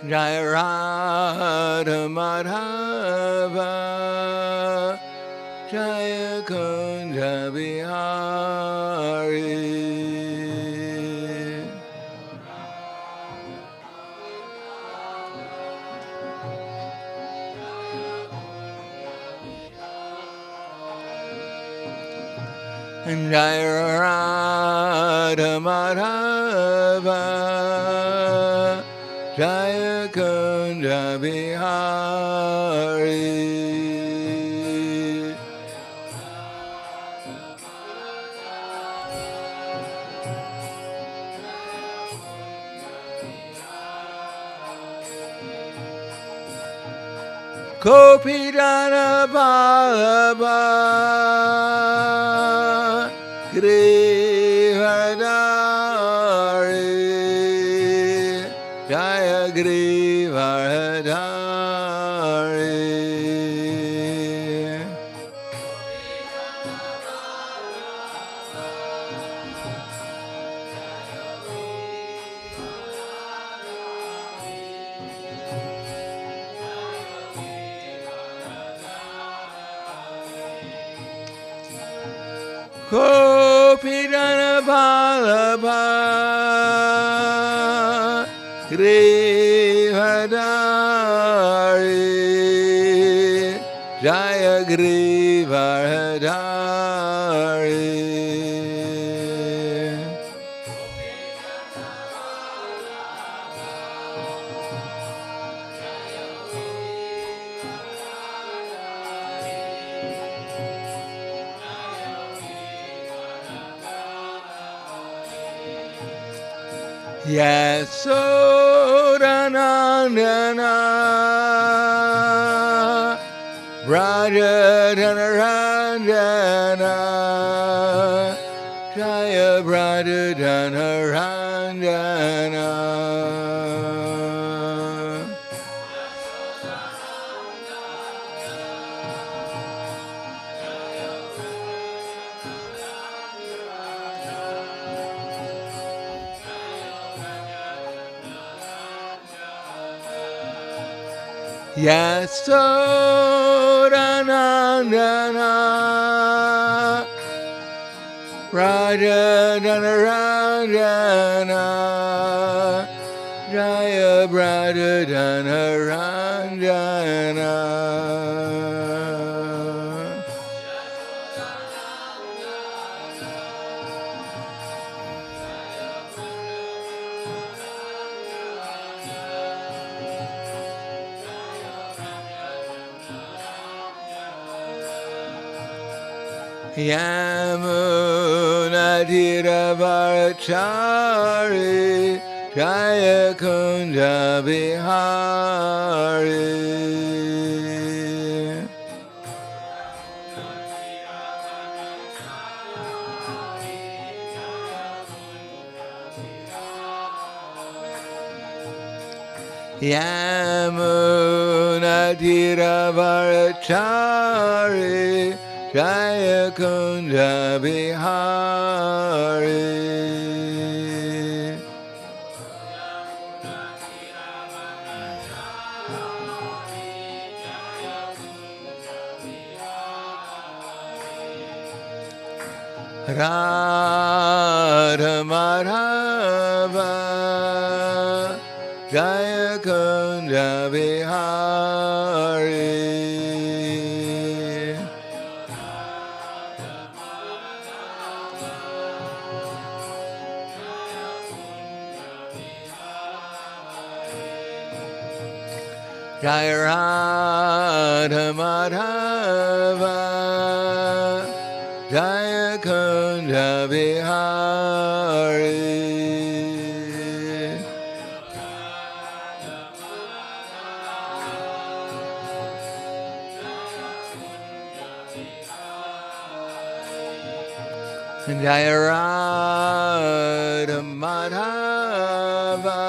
Jai Radha Madhava Jai Kunja Bihari Jai Radha Madhava Jaya Kunja Bihari Kopidana Bhava Grihadari Jaya Grihadari Kopidana Bhava Grihadari Jaya Grihadari Yasodanandana Brajadhanaranjana Jaya Brajadhanaranjana Yasodanandana Brajadhanaranjana Jaya Brajadhanaranjana Yamunadiravarachari Jaya Kunja Bihari Yamunadiravarachari Jaya Kunja Bihari Radha Madhava Jaya Kunja Bihari Jaya Radha Madhava Jaya Kunja Bihari Jaya Radha Madhava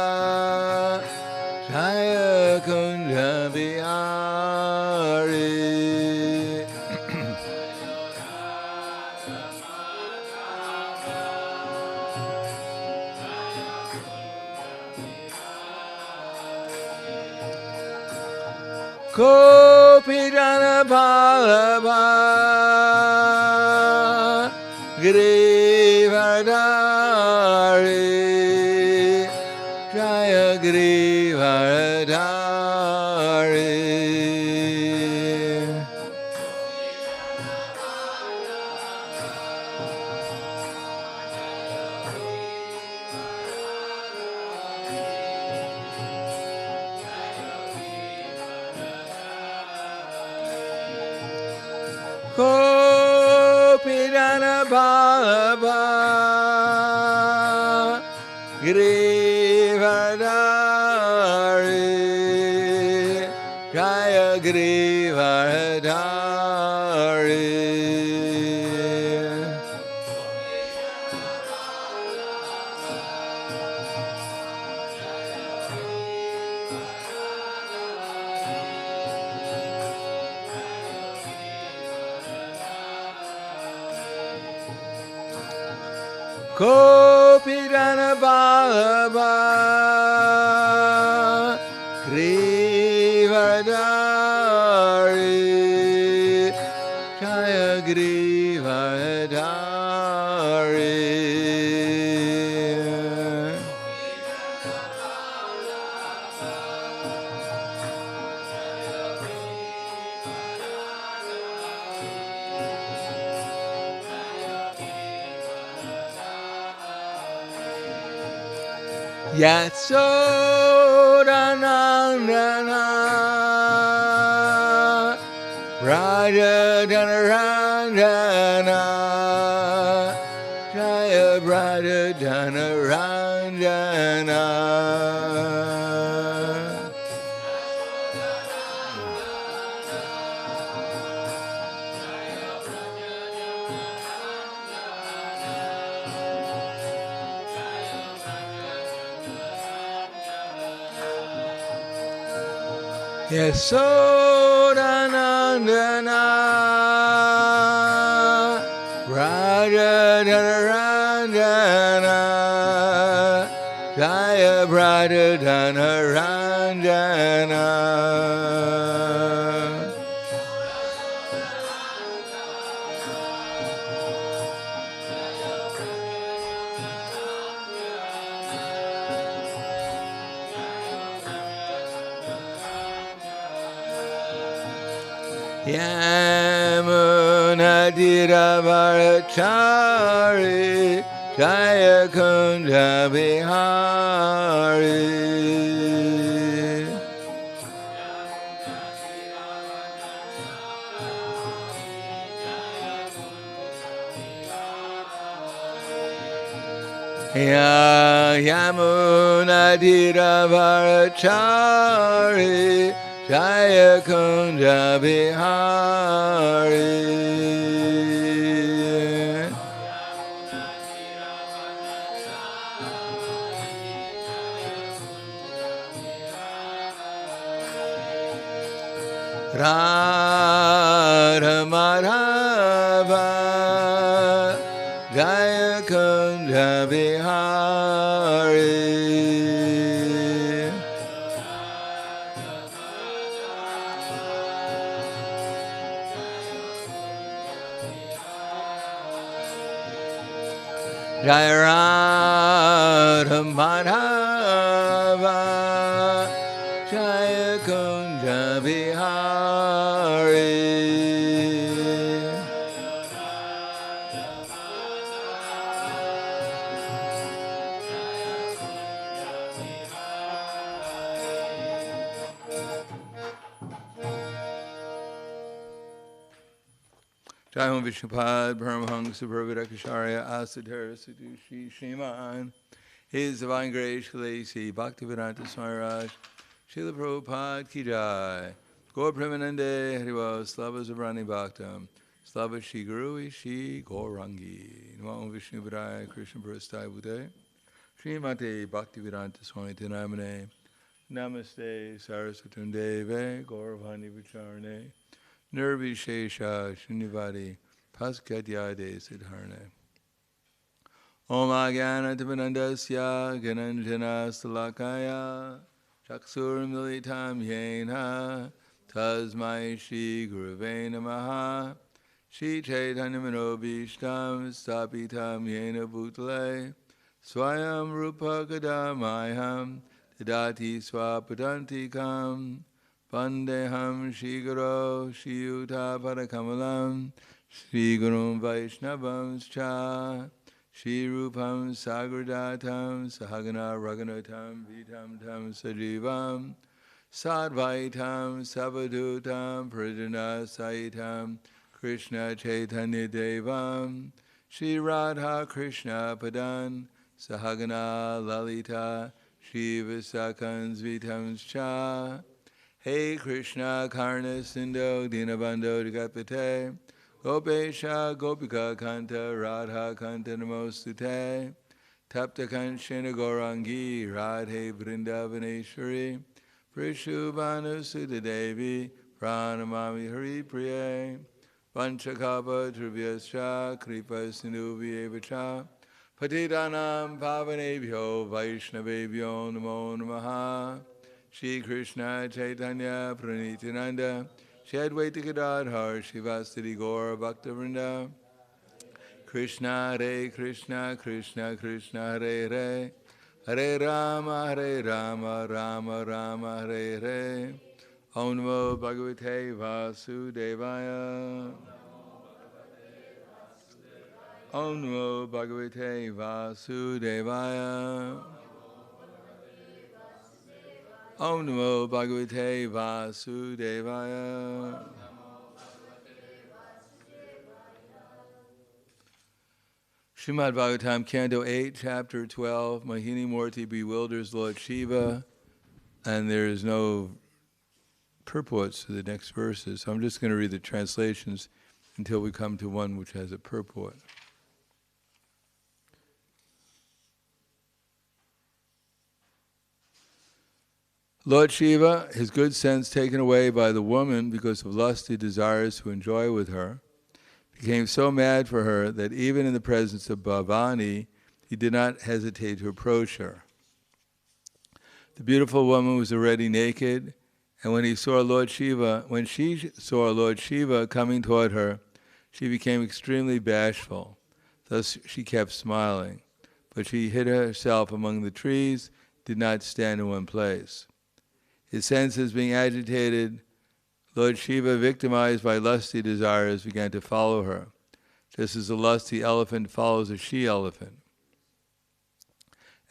Jaya Kunja Bihari Kopidana Palaba Girivardhari Jaya Girivardhari Kopidana Palaba Girivardhari Jaya Girivardhari Kopidana Balaba Grivardhari Jaya Grivardhari Yatsodanandana Raja Dhanaranjana Jaya Raja Dhanaranjana Yasodanandana Raja Dhanaranjana Jaya Raja Dhanaranjana Yamunadiravarachari Jaya Kunja Bihari Yamunadiravarachari Jaya Kunja Bihari Radha Madhava Jaya Kunja Bihari Jaya Radha Madhava Jaya Kunja Bihari Jai Om Vishnupad Paramahansa Prabhupada Asadhara Sadushi Shriman His Divine Grace Shalasi Bhaktivedanta Swami Raj Srila Prabhupada Ki Jai Gaur Premanande Hariva Slava Zabrani Bhaktam Slava Shri Guru Shri Gaurangi Namo Om Vishnupad Krishna Prasthai Bhute Srimate Bhaktivedanta Swami Tinamane Namaste Saraswatam Deve Gauravani Vicharane Nirvishesha Shunyavadi Paskadyade Siddharne Om Agana Tivanandasya Gananjana Stalakaya Chaksur Militam Yena Tasmai Shri Guruve Namaha. Shri Chaitanya Manobhishtam Stapitam Yena Bhutale Swayam Rupa Kadamayam Tadati Swapadantikam Vandeham Shri Guru Shri Yuta Padakamalam Shri Gurum Vaishnavam Cha Shri Rupam Sagradatam Sahagana Raghunatam Vitam Tam Sajivam Sadvaitam Savadutam Pradana Saitam Krishna Chaitanya Devam Shri Radha Krishna Padan Sahagana Lalita Shri Visakans Vitams Cha Hey Krishna Karna Sindho Dinabandho Digapate Gopesha Gopika Kanta Radha Kanta Namostute Tapta Kanchana Gaurangi Radhe Vrindavaneshwari Prishubhanu Sudha Devi Pranamami Hari Priye Vanchakapa Trivyascha Kripa Sindhuvyevacha Patitanam Pavanebhyo Vaishnavebhyo Namo Namaha Shri Krishna Chaitanya Pranityananda Shri Advaita Gadadhar Shivastadi Gaura Bhaktavrinda Krishna Hare Krishna Krishna Krishna Hare Hare Hare Rama Rama Rama Hare Hare Om Namo Bhagavate Vasudevaya Om Namo Bhagavate Vasudevaya Om Namo Bhagavate Vasudevaya. Srimad Bhagavatam, Canto 8, Chapter 12, Mohini Murti bewilders Lord Shiva, and there is no purports to the next verses. So I'm just going to read the translations until we come to one which has a purport. Lord Shiva, his good sense taken away by the woman because of lusty desires to enjoy with her, became so mad for her that even in the presence of Bhavani, he did not hesitate to approach her. The beautiful woman was already naked, and when she saw Lord Shiva coming toward her, she became extremely bashful. Thus she kept smiling, but she hid herself among the trees, did not stand in one place. His senses being agitated, Lord Shiva, victimized by lusty desires, began to follow her, just as a lusty elephant follows a she-elephant.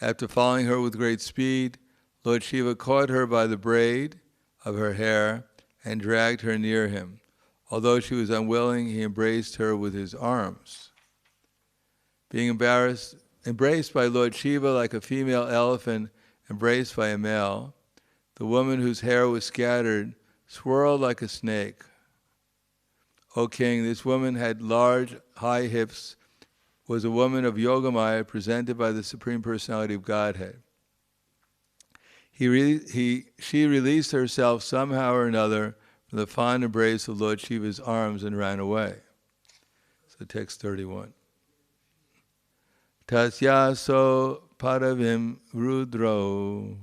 After following her with great speed, Lord Shiva caught her by the braid of her hair and dragged her near him. Although she was unwilling, he embraced her with his arms. Being embraced by Lord Shiva like a female elephant embraced by a male, the woman whose hair was scattered swirled like a snake. O king, this woman had large, high hips, was a woman of Yogamaya presented by the Supreme Personality of Godhead. She released herself somehow or another from the fond embrace of Lord Shiva's arms and ran away. So text 31. Tasyaso paravim rudro.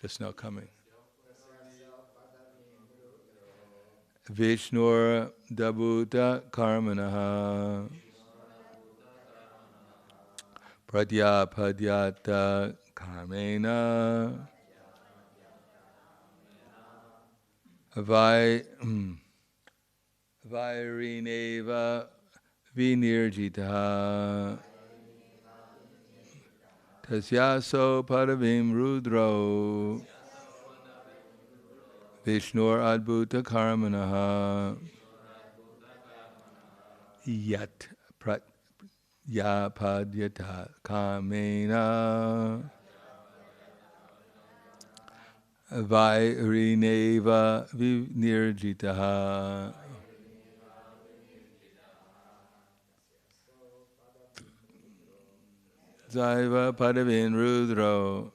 Just now coming. Vishnur Dabhuta Karmanaha Pradyapadyata Karmena Vairineva Vinirjita Tasyaso Paravim Rudro Vishnur Adbhuta Karmanaha Yat Pratyapadyata Kamena Vairineva Vinirjitaha. Zaiva Padavin Rudro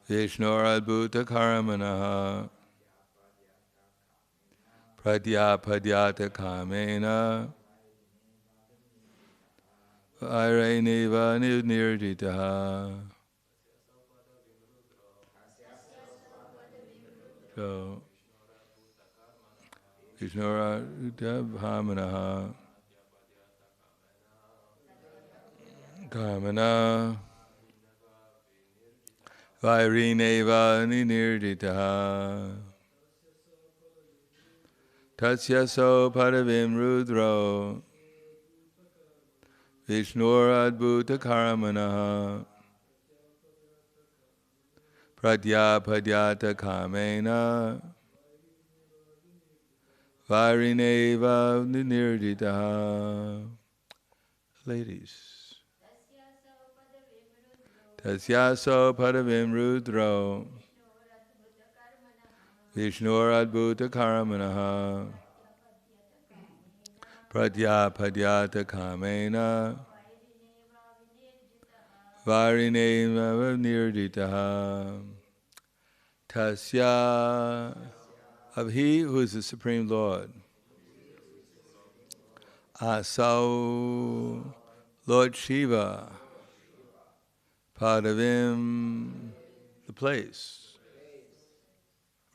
Vishnur Adbhuta Karmanaha Pratyapadyata Kamena Vaireneva nirditaha. So, Vishnura Bhamanaha Kamana Vairineva Nirditaha Tatsyaso Padavim Rudro Vishnura Adbhuta Karamanaha Pradyapadyata Kamena Varineva Nirditaha. Ladies. Tasyaso Padavim Rudro Vishnur Adbhuta Karamanaha Pradyapadyata Kamena Varineva Nirditaha. Tasya, of he who is the Supreme Lord. Asau, Lord Shiva. Padavim, the place.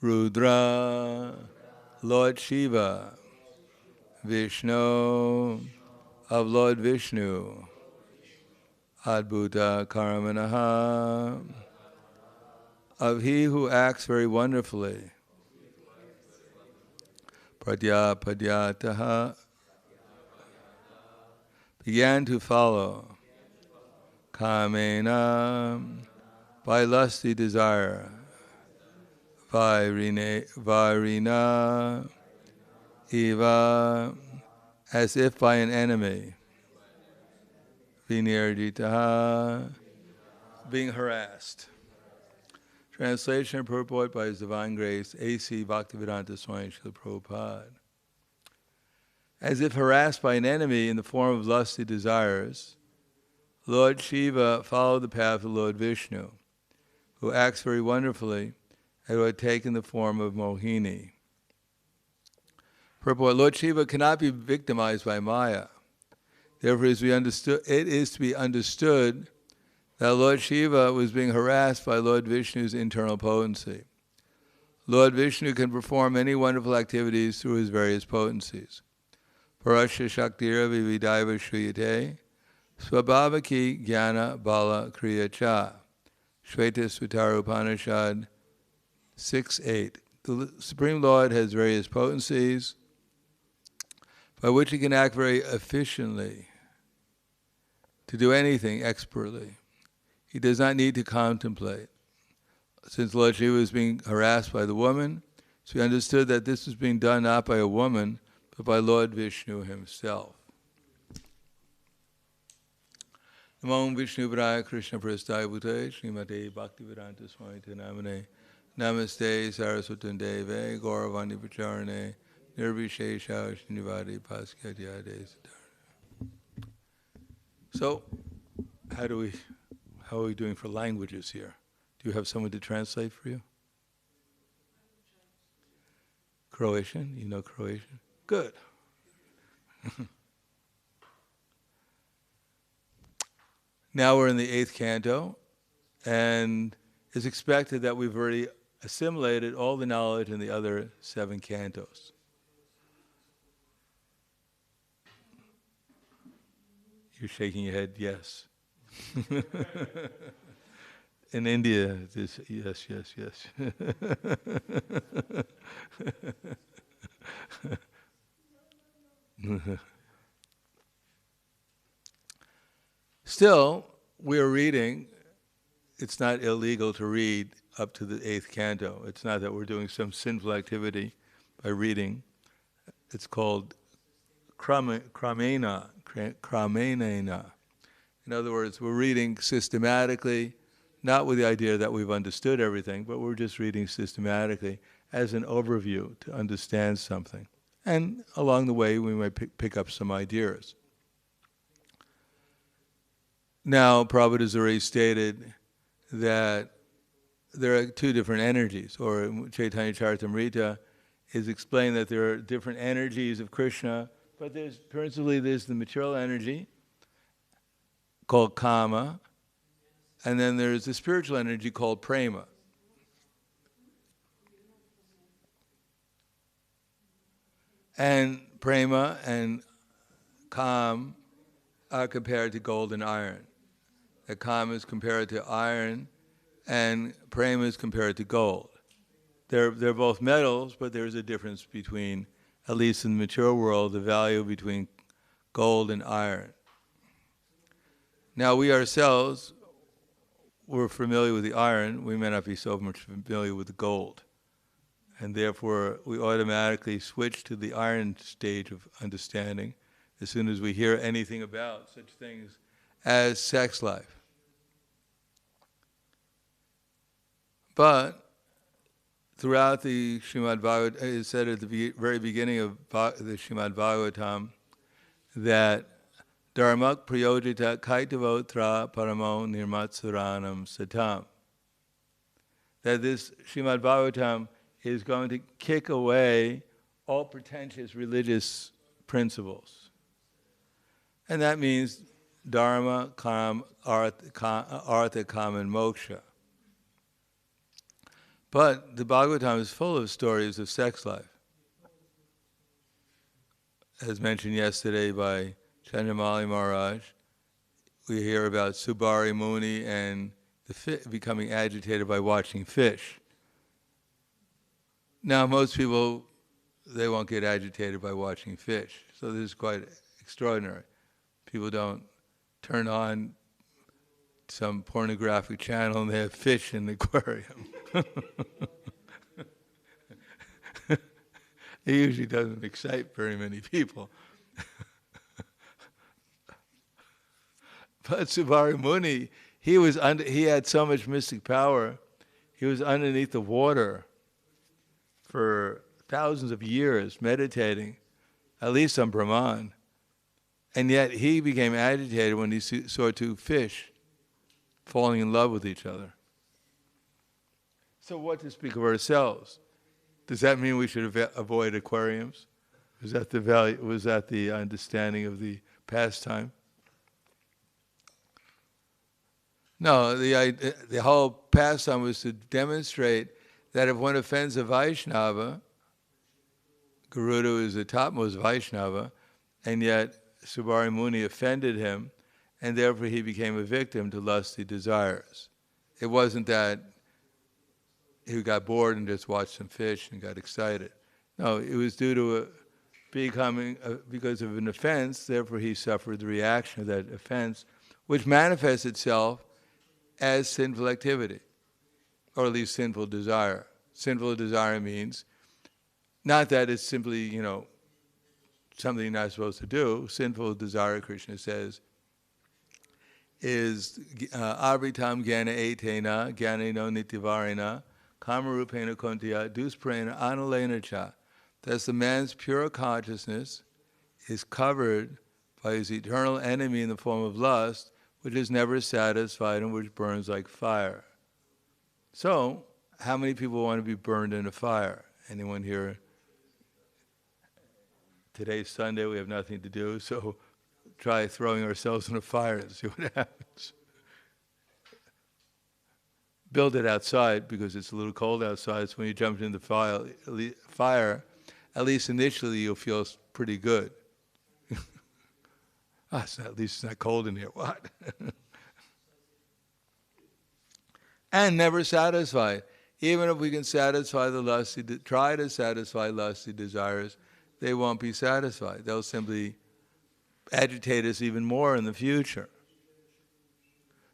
Rudra, Lord Shiva. Vishnu, of Lord Vishnu. Adbhuta Karamanaha, of he who acts very wonderfully. Pradyapadyataha, began to follow. Kamena, by lusty desire. Varina, eva, as if by an enemy. Vinyarditaha, being harassed. Translation and purport by His Divine Grace, A.C. Bhaktivedanta Swami Srila Prabhupada. As if harassed by an enemy in the form of lusty desires, Lord Shiva followed the path of Lord Vishnu, who acts very wonderfully and who had taken the form of Mohini. Purport, Lord Shiva cannot be victimized by Maya. Therefore, it is to be understood that Lord Shiva was being harassed by Lord Vishnu's internal potency. Lord Vishnu can perform many wonderful activities through his various potencies. Parasya Shaktira Vividaiva Shriyate Swabhavaki Jnana Bala Kriya Cha. Shveta Sutara Upanishad 6.8. The Supreme Lord has various potencies by which he can act very efficiently, to do anything expertly. He does not need to contemplate. Since Lord Shiva was being harassed by the woman, so he understood that this was being done not by a woman, but by Lord Vishnu himself. Namo Vishnu Varaya Krishna Prasthaya Bhutaya Srimate Bhaktivedanta Swami Namane Namaste Saraswatundeve Gauravani Pacharane Nirvishesha Srinivadi Paskadyade. So, how are we doing for languages here? Do you have someone to translate for you? Croatian? You know Croatian? Good. Now we're in the 8th canto, and it's expected that we've already assimilated all the knowledge in the other 7 cantos. You're shaking your head, yes. In India, this, yes. Still, we're reading. It's not illegal to read up to the 8th canto. It's not that we're doing some sinful activity by reading. It's called kramena. In other words, we're reading systematically, not with the idea that we've understood everything, but we're just reading systematically as an overview to understand something. And along the way, we might pick up some ideas. Now, Prabhupada has already stated that there are 2 different energies, or Chaitanya Charitamrita is explained that there are different energies of Krishna, but there's the material energy, called kama, and then there's the spiritual energy called prema. And prema and kam are compared to gold and iron. The kam is compared to iron, and prema is compared to gold. They're both metals, but there's a difference between, at least in the mature world, the value between gold and iron. Now we ourselves, we're familiar with the iron, we may not be so much familiar with the gold. And therefore, we automatically switch to the iron stage of understanding as soon as we hear anything about such things as sex life. But throughout the Srimad Bhagavatam, it said at the very beginning of the Srimad Bhagavatam that Dharmak prayojita kaitavotra paramo nirmatsuranam satam. That this Srimad Bhagavatam is going to kick away all pretentious religious principles. And that means dharma, artha, kama, and moksha. But the Bhagavatam is full of stories of sex life. As mentioned yesterday by Chandramali Maharaj, we hear about Subari Muni and becoming agitated by watching fish. Now, most people, they won't get agitated by watching fish. So this is quite extraordinary. People don't turn on some pornographic channel and they have fish in the aquarium. It usually doesn't excite very many people. But Subari Muni, he had so much mystic power. He was underneath the water for thousands of years, meditating, at least on Brahman. And yet he became agitated when he saw two fish falling in love with each other. So what to speak of ourselves? Does that mean we should avoid aquariums? Was that the value? Was that the understanding of the pastime? No, the whole pastime was to demonstrate that if one offends a Vaishnava, Garuda is the topmost Vaishnava, and yet Subari Muni offended him, and therefore he became a victim to lusty desires. It wasn't that he got bored and just watched some fish and got excited. No, it was due to because of an offense, therefore he suffered the reaction of that offense, which manifests itself as sinful activity, or at least sinful desire. Sinful desire means not that it's simply, something you're not supposed to do. Sinful desire, Krishna says, is avritam jnana etena, jnaneno nityavarena, kamarupena kontiya, dusprena analena cha. That's the man's pure consciousness is covered by his eternal enemy in the form of lust, which is never satisfied and which burns like fire. So, how many people want to be burned in a fire? Anyone here? Today's Sunday, we have nothing to do, so try throwing ourselves in a fire and see what happens. Build it outside because it's a little cold outside, so when you jump into the fire, at least initially you'll feel pretty good. At least it's not cold in here. What? And never satisfied. Even if we can satisfy try to satisfy lusty desires, they won't be satisfied. They'll simply agitate us even more in the future.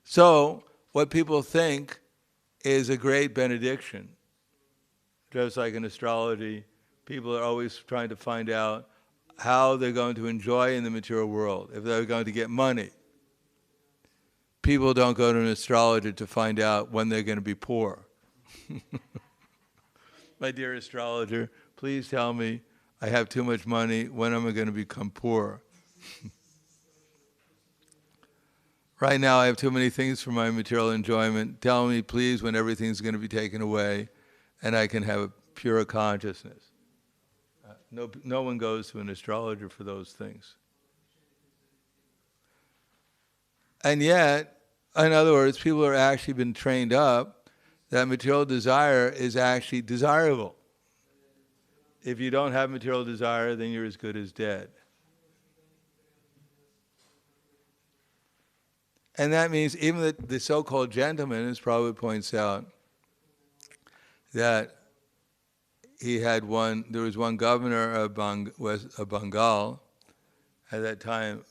So, what people think is a great benediction. Just like in astrology, people are always trying to find out how they're going to enjoy in the material world, if they're going to get money. People don't go to an astrologer to find out when they're going to be poor. My dear astrologer, please tell me I have too much money, when am I going to become poor? Right now I have too many things for my material enjoyment. Tell me please when everything's going to be taken away and I can have a pure consciousness. No one goes to an astrologer for those things. And yet, in other words, people are actually been trained up that material desire is actually desirable. If you don't have material desire, then you're as good as dead. And that means even the so-called gentleman, as Prabhupada points out, that there was one governor of Bengal at that time,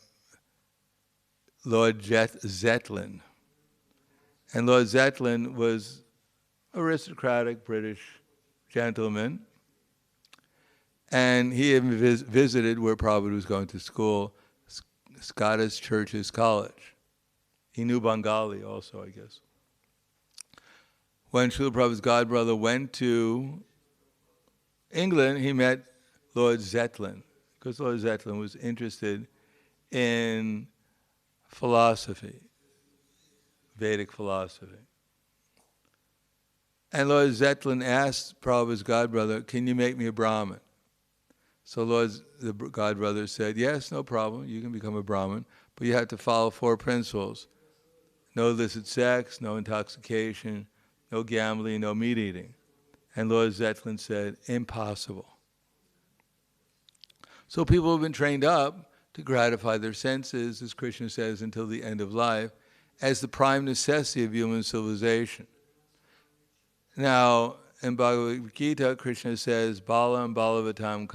Lord Zetlin. And Lord Zetlin was aristocratic British gentleman. And he even visited where Prabhupada was going to school, Scottish Churches College. He knew Bengali also, I guess. When Srila Prabhupada's godbrother went to England, he met Lord Zetlin, because Lord Zetlin was interested in philosophy, Vedic philosophy. And Lord Zetlin asked Prabhupada's godbrother, "Can you make me a Brahmin?" So the godbrother said, "Yes, no problem, you can become a Brahmin, but you have to follow 4 principles. No illicit sex, no intoxication, no gambling, no meat eating." And Lord Zetlin said, "Impossible." So people have been trained up to gratify their senses, as Krishna says, until the end of life, as the prime necessity of human civilization. Now, in Bhagavad Gita, Krishna says, "Balam balavatam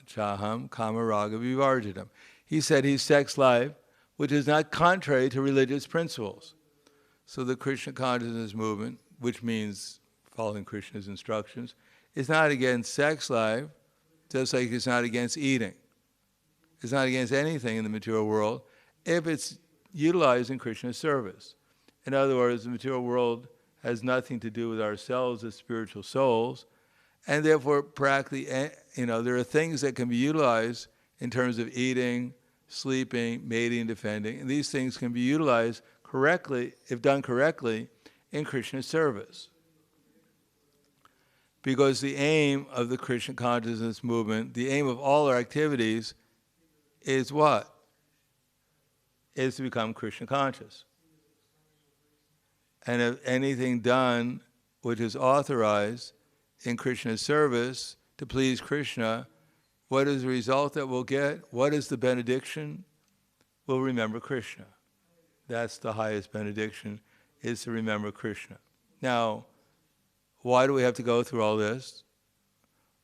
chaham kamaraga vivarjitam." He said his sex life, which is not contrary to religious principles. So the Krishna consciousness movement, which means following Krishna's instructions, is not against sex life, just like it's not against eating. It's not against anything in the material world if it's utilized in Krishna's service. In other words, the material world has nothing to do with ourselves as spiritual souls, and therefore practically, there are things that can be utilized in terms of eating, sleeping, mating, defending, and these things can be utilized correctly, if done correctly, in Krishna's service. Because the aim of the Krishna consciousness movement, the aim of all our activities is what? Is to become Krishna conscious. And if anything done which is authorized in Krishna's service to please Krishna, what is the result that we'll get? What is the benediction? We'll remember Krishna. That's the highest benediction, is to remember Krishna. Now, why do we have to go through all this?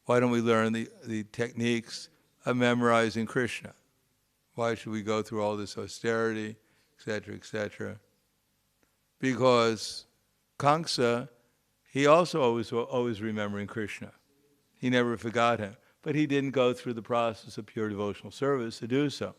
Why don't we learn the techniques of memorizing Krishna? Why should we go through all this austerity, etc., etc.? Because Kamsa, he also was always remembering Krishna. He never forgot him. But he didn't go through the process of pure devotional service to do so.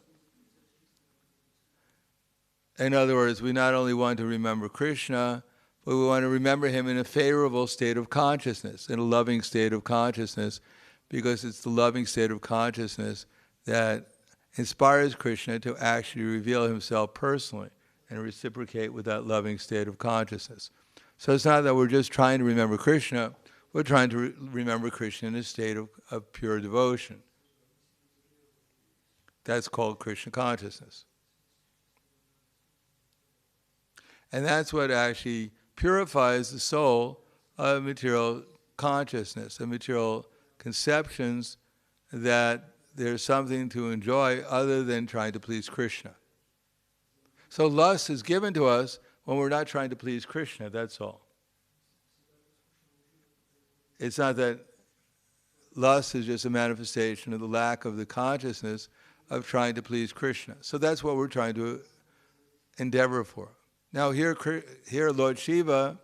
In other words, we not only want to remember Krishna, but we want to remember him in a favorable state of consciousness, in a loving state of consciousness, because it's the loving state of consciousness that inspires Krishna to actually reveal himself personally and reciprocate with that loving state of consciousness. So it's not that we're just trying to remember Krishna, we're trying to remember Krishna in a state of pure devotion. That's called Krishna consciousness. And that's what actually purifies the soul of material consciousness, of material conceptions that there's something to enjoy other than trying to please Krishna. So lust is given to us when we're not trying to please Krishna, that's all. It's not that lust is just a manifestation of the lack of the consciousness of trying to please Krishna. So that's what we're trying to endeavor for. Now here Lord Shiva,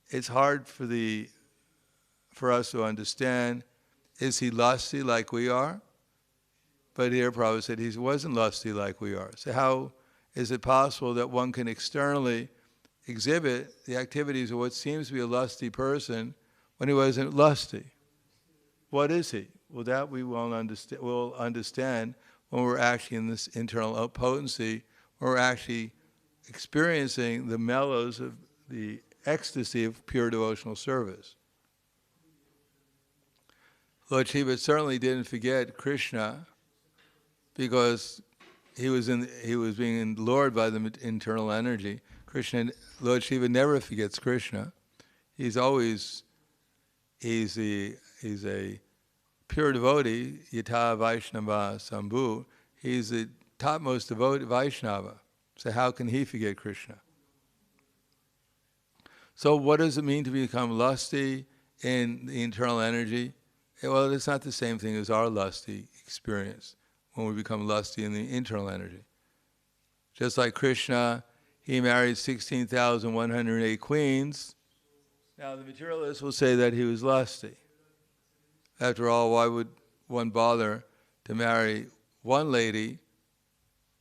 it's hard for us to understand, is he lusty like we are? But here Prabhupada said he wasn't lusty like we are. So how is it possible that one can externally exhibit the activities of what seems to be a lusty person when he wasn't lusty? What is he? Well, that we will understand when we're actually in this internal potency, when we're actually experiencing the mellows of the ecstasy of pure devotional service. Lord Shiva certainly didn't forget Krishna, because he was being lured by the internal energy. Lord Shiva never forgets Krishna. He's a pure devotee, Yata Vaishnava Sambhu. He's the topmost devotee, Vaishnava. So how can he forget Krishna? So what does it mean to become lusty in the internal energy? Well, it's not the same thing as our lusty experience when we become lusty in the internal energy. Just like Krishna, he married 16,108 queens. Now the materialists will say that he was lusty. After all, why would one bother to marry one lady,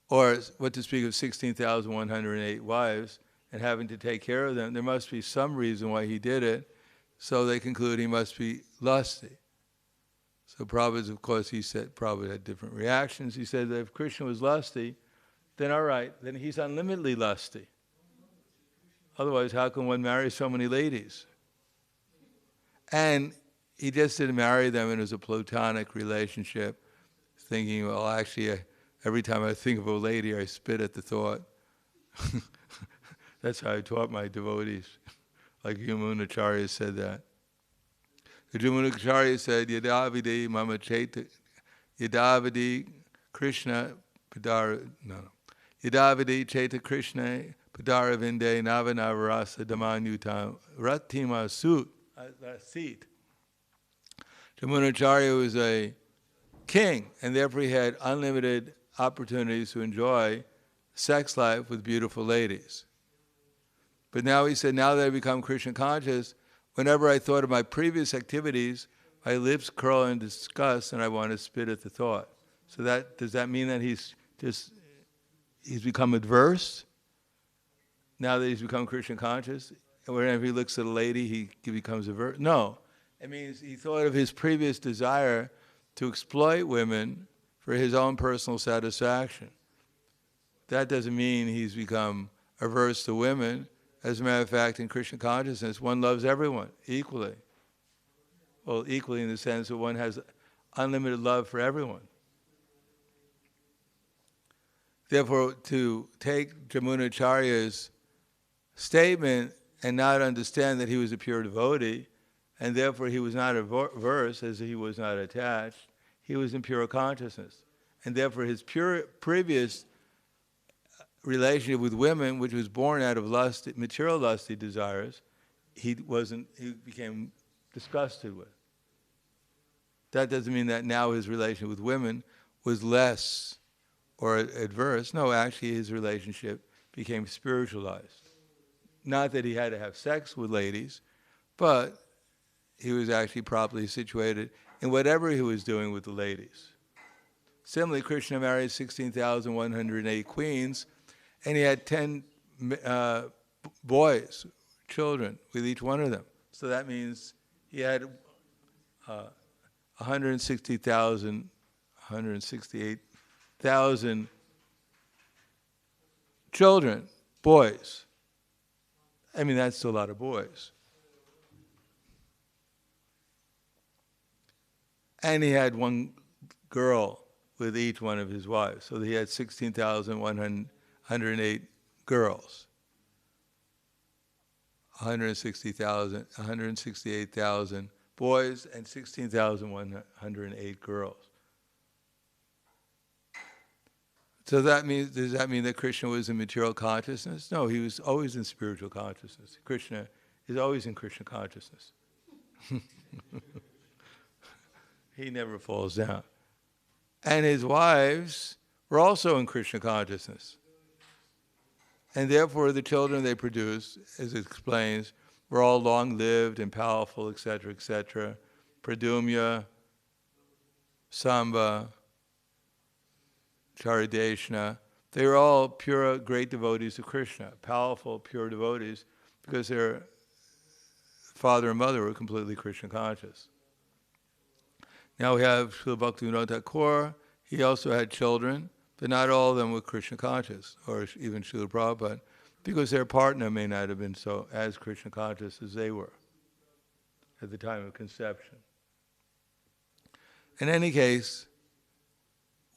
or what to speak of 16,108 wives, and having to take care of them? There must be some reason why he did it, so they conclude he must be lusty. So Prabhupada, of course, Prabhupada had different reactions. He said that if Krishna was lusty, then all right, then he's unlimitedly lusty. Otherwise, how can one marry so many ladies? And he just didn't marry them, and it was a platonic relationship, thinking, well, actually, every time I think of a lady, I spit at the thought. That's how I taught my devotees. Like Yamunacharya said that. The Yamunacharya said, Yadavidi mama cheta, Yadavidi Krishna padara, Yadavidi cheta Krishna padara vinde navanavarasa damanyutam ratima sut. Seat. Yamunacharya was a king, and therefore he had unlimited opportunities to enjoy sex life with beautiful ladies. But now he said, now that I become Krishna conscious, whenever I thought of my previous activities, my lips curl in disgust and I want to spit at the thought. So does that mean that he's become adverse? Now that he's become Krishna conscious? And whenever he looks at a lady, he becomes averse? No. It means he thought of his previous desire to exploit women for his own personal satisfaction. That doesn't mean he's become averse to women. As a matter of fact, in Krishna consciousness, one loves everyone equally. Well, equally in the sense that one has unlimited love for everyone. Therefore, to take Yamunacharya's statement and not understand that he was a pure devotee, and therefore he was not averse, as he was not attached, he was in pure consciousness. And therefore his previous relationship with women, which was born out of material lusty desires, he became disgusted with. That doesn't mean that now his relationship with women was less or adverse. No, actually his relationship became spiritualized. Not that he had to have sex with ladies, but he was actually properly situated in whatever he was doing with the ladies. Similarly, Krishna married 16,108 queens, and he had 10 boys, children, with each one of them. So that means he had 168,000 children, boys. I mean, that's still a lot of boys. And he had one girl with each one of his wives. So he had 16,108 girls. 168,000 boys and 16,108 girls. So does that mean that Krishna was in material consciousness? No, he was always in spiritual consciousness. Krishna is always in Krishna consciousness. He never falls down. And his wives were also in Krishna consciousness. And therefore the children they produced, as it explains, were all long-lived and powerful, etc., etc. Pradumya, Samba, Charideshna, they were all pure, great devotees of Krishna, powerful, pure devotees, because their father and mother were completely Krishna conscious. Now we have Srila Bhaktivinoda Thakur. He also had children, but not all of them were Krishna conscious, or even Srila Prabhupada, because their partner may not have been so as Krishna conscious as they were at the time of conception. In any case,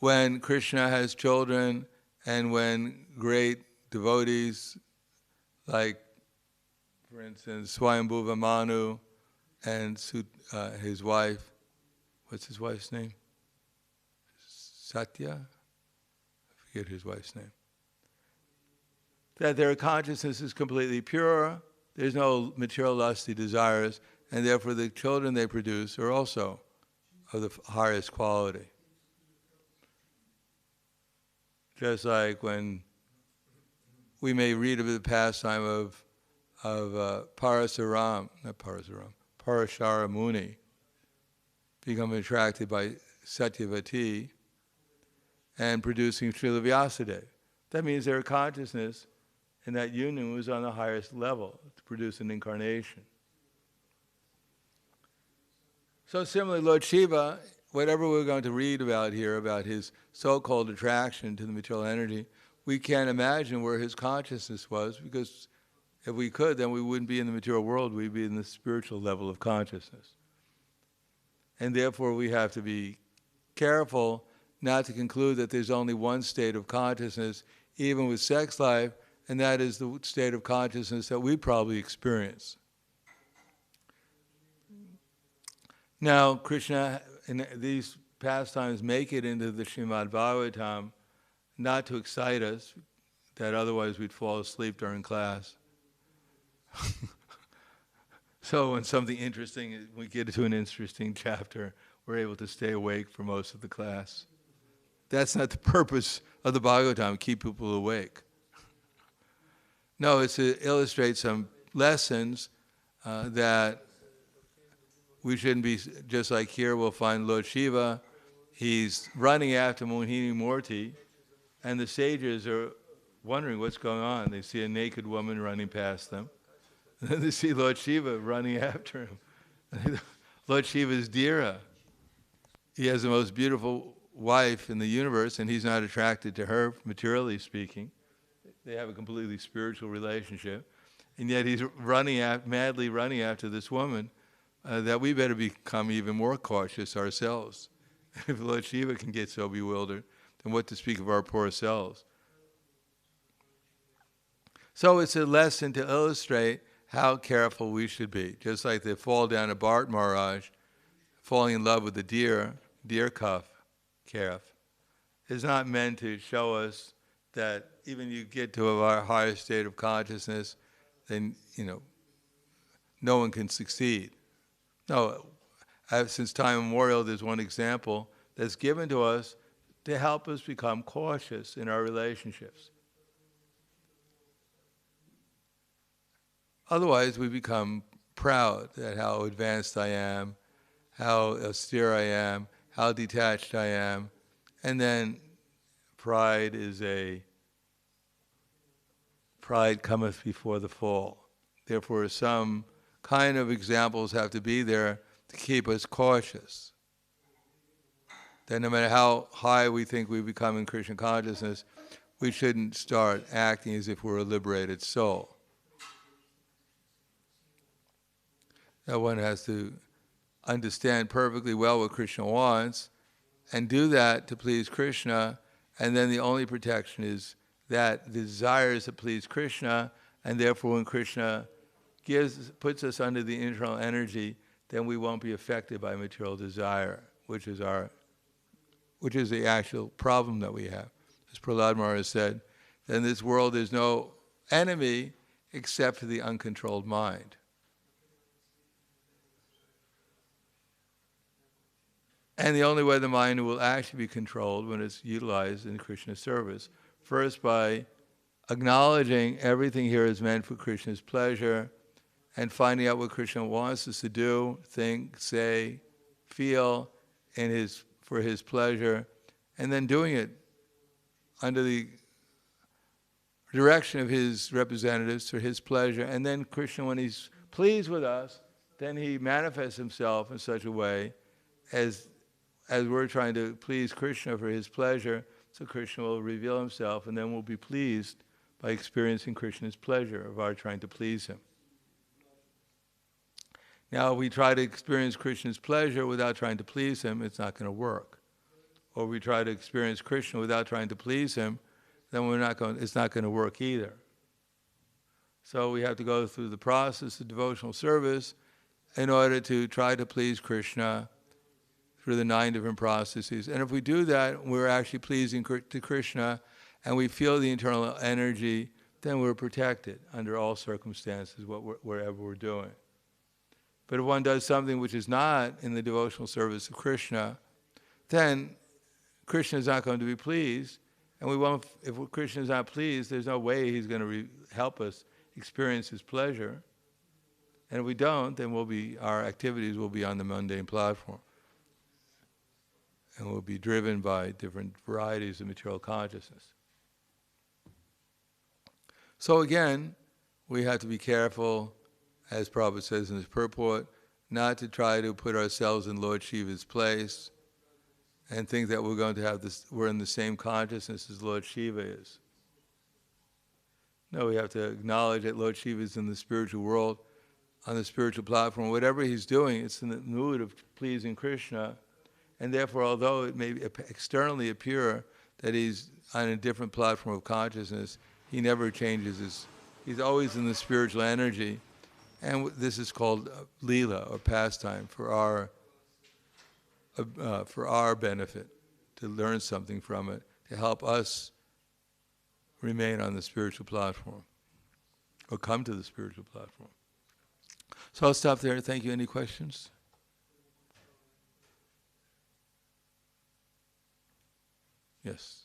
when Krishna has children and when great devotees, like, for instance, Swayambhuva Manu and his wife, what's his wife's name? Satya? I forget his wife's name. That their consciousness is completely pure, there's no material lusty desires, and therefore the children they produce are also of the highest quality. Just like when we may read of the pastime of Parashara Muni becoming attracted by Satyavati and producing Srila Vyasadeva. That means their consciousness in that union was on the highest level to produce an incarnation. So similarly, Lord Shiva, whatever we're going to read about here, about his so-called attraction to the material energy, we can't imagine where his consciousness was, because if we could, then we wouldn't be in the material world, we'd be in the spiritual level of consciousness. And therefore we have to be careful not to conclude that there's only one state of consciousness, even with sex life, and that is the state of consciousness that we probably experience. Now, Krishna, in these pastimes, make it into the Srimad Bhagavatam, not to excite us, that otherwise we'd fall asleep during class. So when something interesting, we get to an interesting chapter, we're able to stay awake for most of the class. That's not the purpose of the Bhagavatam, keep people awake. No, it's to illustrate some lessons that we shouldn't be, just like here we'll find Lord Shiva, he's running after Mohini Murti, and the sages are wondering what's going on. They see a naked woman running past them, and then they see Lord Shiva running after him. Lord Shiva is Dhira. He has the most beautiful wife in the universe, and he's not attracted to her, materially speaking. They have a completely spiritual relationship, and yet he's madly running after this woman. That we better become even more cautious ourselves. If Lord Shiva can get so bewildered, then what to speak of our poor selves? So it's a lesson to illustrate how careful we should be. Just like the fall down of Bharat Maharaj, falling in love with the deer calf, is not meant to show us that even you get to a higher state of consciousness, then, no one can succeed. No, since time immemorial, there's one example that's given to us to help us become cautious in our relationships. Otherwise, we become proud at how advanced I am, how austere I am, how detached I am, and then pride cometh before the fall. Therefore, some kind of examples have to be there to keep us cautious. That no matter how high we think we become in Krishna consciousness, we shouldn't start acting as if we're a liberated soul. That one has to understand perfectly well what Krishna wants and do that to please Krishna, and then the only protection is that the desire is to please Krishna, and therefore when Krishna puts us under the internal energy, then we won't be affected by material desire, which is the actual problem that we have. As Prahlad Maharaj said, in this world there's no enemy except for the uncontrolled mind. And the only way the mind will actually be controlled when it's utilized in Krishna's service. First, by acknowledging everything here is meant for Krishna's pleasure, and finding out what Krishna wants us to do, think, say, feel for his pleasure, and then doing it under the direction of his representatives for his pleasure. And then Krishna, when he's pleased with us, then he manifests himself in such a way as we're trying to please Krishna for his pleasure, so Krishna will reveal himself, and then we'll be pleased by experiencing Krishna's pleasure of our trying to please him. Now, if we try to experience Krishna's pleasure without trying to please him, it's not going to work. or we try to experience Krishna without trying to please him, then it's not going to work either. So we have to go through the process of devotional service in order to try to please Krishna through the 9 different processes. And if we do that, we're actually pleasing to Krishna, and we feel the internal energy, then we're protected under all circumstances, wherever we're doing. But if one does something which is not in the devotional service of Krishna, then Krishna is not going to be pleased, and we won't. If Krishna is not pleased, there's no way he's going to help us experience his pleasure. And if we don't, then our activities will be on the mundane platform, and we'll be driven by different varieties of material consciousness. So again, we have to be careful, as Prabhupada says in his purport, not to try to put ourselves in Lord Shiva's place and think that we're going to have we're in the same consciousness as Lord Shiva is. No, we have to acknowledge that Lord Shiva is in the spiritual world, on the spiritual platform. Whatever he's doing, it's in the mood of pleasing Krishna, and therefore, although it may externally appear that he's on a different platform of consciousness, he never changes he's always in the spiritual energy, and this is called Leela, or pastime, for our benefit, to learn something from it, to help us remain on the spiritual platform, or come to the spiritual platform. So I'll stop there. Thank you. Any questions? Yes.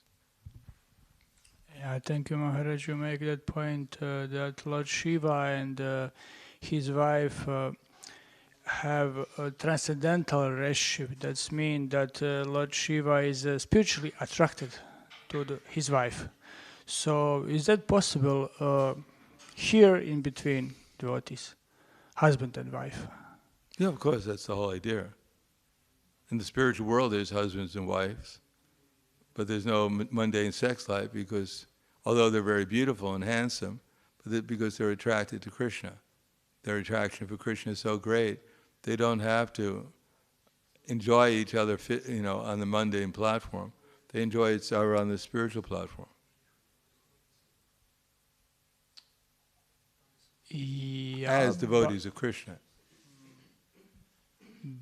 Yeah, thank you, Maharaj. You make that point that Lord Shiva and his wife have a transcendental relationship. That means that Lord Shiva is spiritually attracted to his wife. So is that possible here in between devotees, husband and wife? Yeah, of course, that's the whole idea. In the spiritual world, there's husbands and wives, but there's no mundane sex life, because although they're very beautiful and handsome, because they're attracted to Krishna. Their attraction for Krishna is so great, they don't have to enjoy each other on the mundane platform. They enjoy each other on the spiritual platform. Yeah, as devotees of Krishna.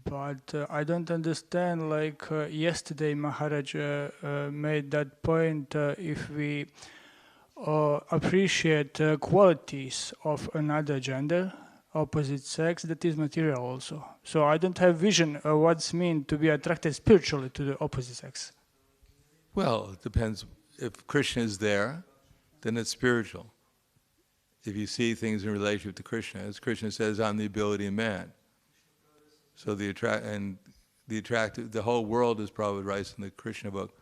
But I don't understand, yesterday Maharaj made that point, if we appreciate qualities of another gender, opposite sex, that is material also. So I don't have vision of what's mean to be attracted spiritually to the opposite sex. Well, it depends. If Krishna is there, then it's spiritual. If you see things in relationship to Krishna, as Krishna says, I'm the ability of man. So the whole world, as Prabhupada writes in the Krishna book,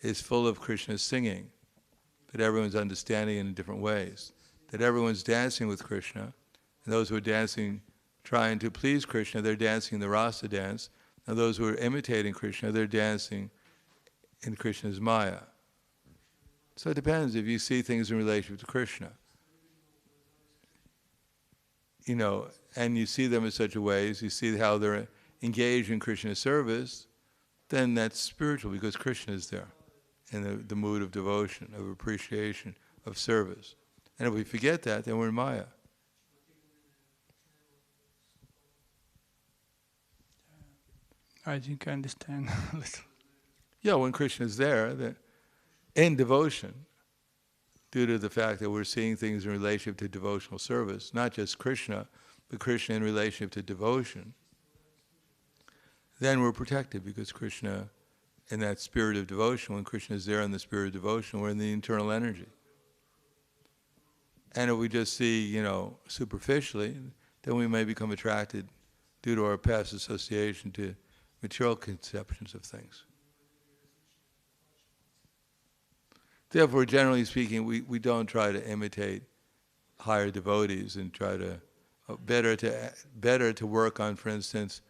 is full of Krishna's singing, that everyone's understanding in different ways, that everyone's dancing with Krishna, and those who are dancing, trying to please Krishna, they're dancing the rasa dance, and those who are imitating Krishna, they're dancing in Krishna's Maya. So it depends if you see things in relationship to Krishna. And you see them in such a way, as you see how they're engaged in Krishna's service, then that's spiritual, because Krishna is there in the mood of devotion, of appreciation, of service. And if we forget that, then we're in Maya. I think I understand a little. Yeah, when Krishna is there, in devotion, due to the fact that we're seeing things in relationship to devotional service, not just Krishna, but Krishna in relationship to devotion, then we're protected, because Krishna, in that spirit of devotion, when Krishna is there in the spirit of devotion, we're in the internal energy. And if we just see, superficially, then we may become attracted, due to our past association, to material conceptions of things. Therefore, generally speaking, we don't try to imitate higher devotees and try to better to work on, for instance,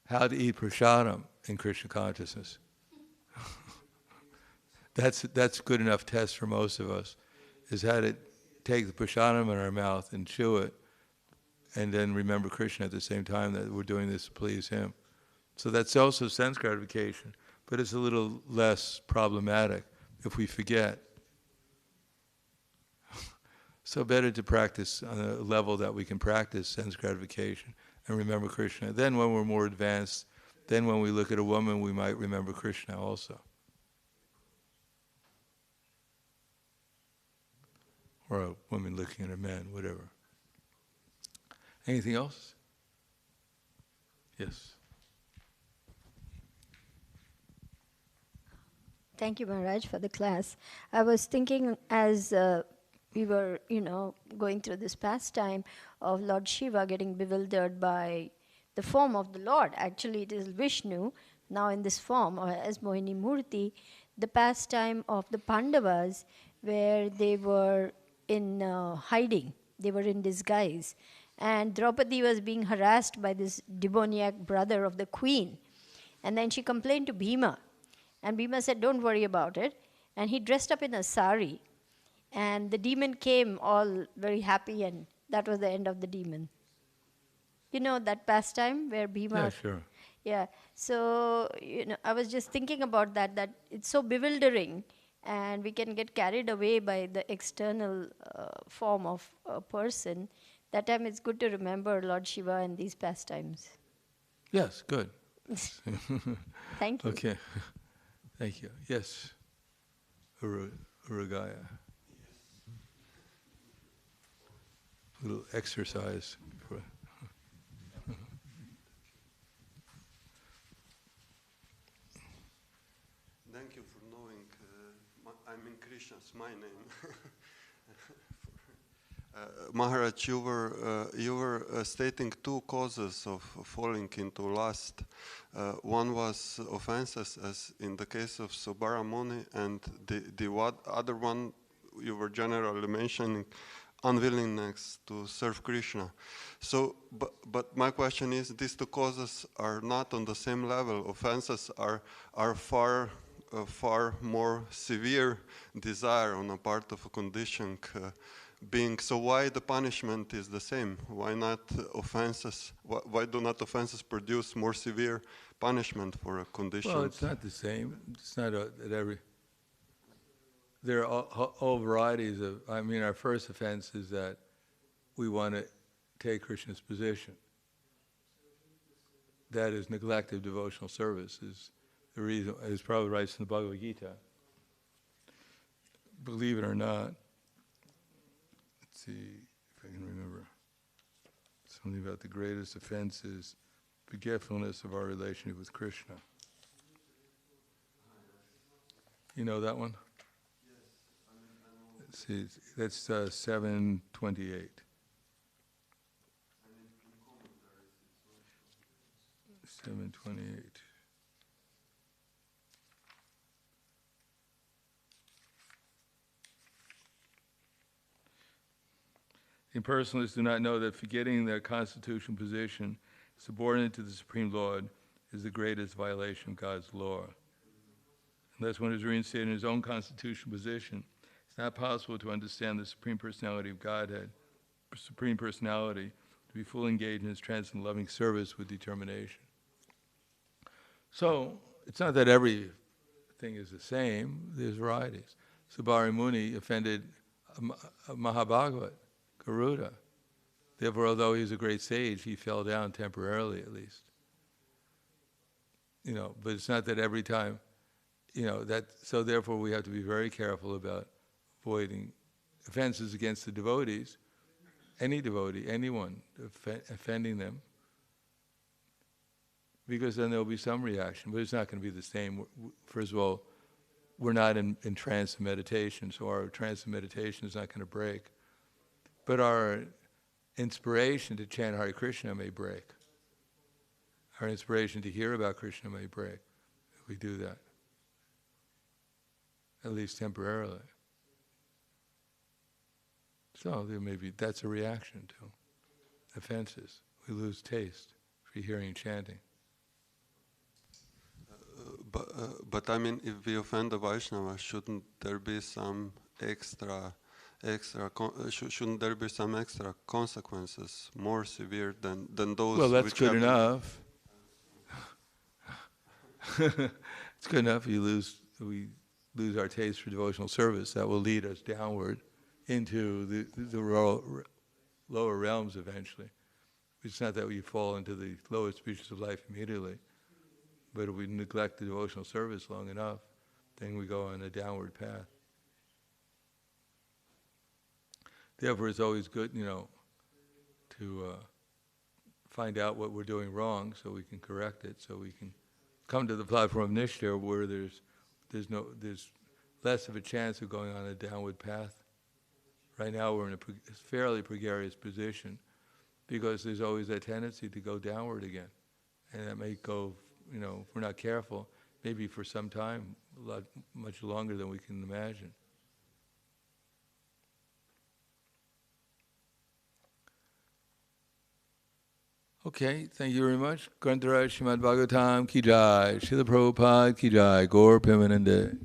how to eat prasadam in Krishna consciousness. That's good enough test for most of us, is how to take the prasadam in our mouth and chew it, and then remember Krishna at the same time that we're doing this to please him. So that's also sense gratification. but it's a little less problematic if we forget. So better to practice on a level that we can practice sense gratification and remember Krishna. Then when we're more advanced, then when we look at a woman, we might remember Krishna also. Or a woman looking at a man, whatever. Anything else? Yes. Thank you, Maharaj, for the class. I was thinking as we were, going through this pastime of Lord Shiva getting bewildered by the form of the Lord. Actually, it is Vishnu, now in this form, or as Mohini Murti, the pastime of the Pandavas, where they were in hiding, they were in disguise. And Draupadi was being harassed by this demoniac brother of the queen. And then she complained to Bhima. And Bhima said, don't worry about it. And he dressed up in a sari. And the demon came all very happy, and that was the end of the demon. You know that pastime where Bhima... Yeah, sure. Yeah. So, I was just thinking about that it's so bewildering, and we can get carried away by the external form of a person. That time it's good to remember Lord Shiva and these pastimes. Yes, good. Thank you. Okay. Thank you. Yes. Uragaya. A little exercise. Thank you for knowing I'm in Krishna's my name. Maharaj, you were stating two causes of falling into lust. One was offenses, as in the case of Subara Muni, and the other one you were generally mentioning, unwillingness to serve Krishna. So, but my question is, these two causes are not on the same level. Offenses are far more severe desire on the part of a conditioned being. So why the punishment is the same? Why not offenses? Why do not offenses produce more severe punishment for a condition? Well, it's not the same. It's not at every... There are all varieties of... our first offense is that we want to take Krishna's position. That is neglect of devotional service is the reason. It's probably right in the Bhagavad Gita. Believe it or not. Let's see if I can remember. Something about the greatest offense is forgetfulness of our relationship with Krishna. You know that one? Let's see, that's 728. 728. Impersonalists do not know that forgetting their constitutional position, subordinate to the Supreme Lord, is the greatest violation of God's law. Unless one is reinstated in his own constitutional position, it's not possible to understand the Supreme Personality of Godhead, Supreme Personality, to be fully engaged in his transcendent loving service with determination. So, it's not that everything is the same, there's varieties. Subari Muni offended Mahabhagavat, Garuda. Therefore, although he was a great sage, he fell down temporarily at least. But it's not that every time, so therefore we have to be very careful about avoiding offenses against the devotees, any devotee, anyone, offending them, because then there'll be some reaction, but it's not going to be the same. First of all, we're not in trance and meditation, so our trance and meditation is not going to break. But our inspiration to chant Hare Krishna may break. Our inspiration to hear about Krishna may break if we do that, at least temporarily. So that's a reaction to offenses. We lose taste for hearing and chanting. But if we offend the Vaishnava, shouldn't there be some extra shouldn't there be some extra consequences, more severe than those? Well, that's good enough. It's It's good enough. We lose our taste for devotional service. That will lead us downward into the lower realms eventually. It's not that we fall into the lowest species of life immediately, but if we neglect the devotional service long enough, then we go on a downward path. Therefore, it's always good, to find out what we're doing wrong so we can correct it, so we can come to the platform of Nishtha where there's less of a chance of going on a downward path. Right now we're in a fairly precarious position because there's always that tendency to go downward again. And that may go, if we're not careful, maybe for some time, much longer than we can imagine. Okay, thank you very much. Grantaraj Srimad Bhagavatam ki jai, Srila Prabhupada ki jai, Gaur Premanande.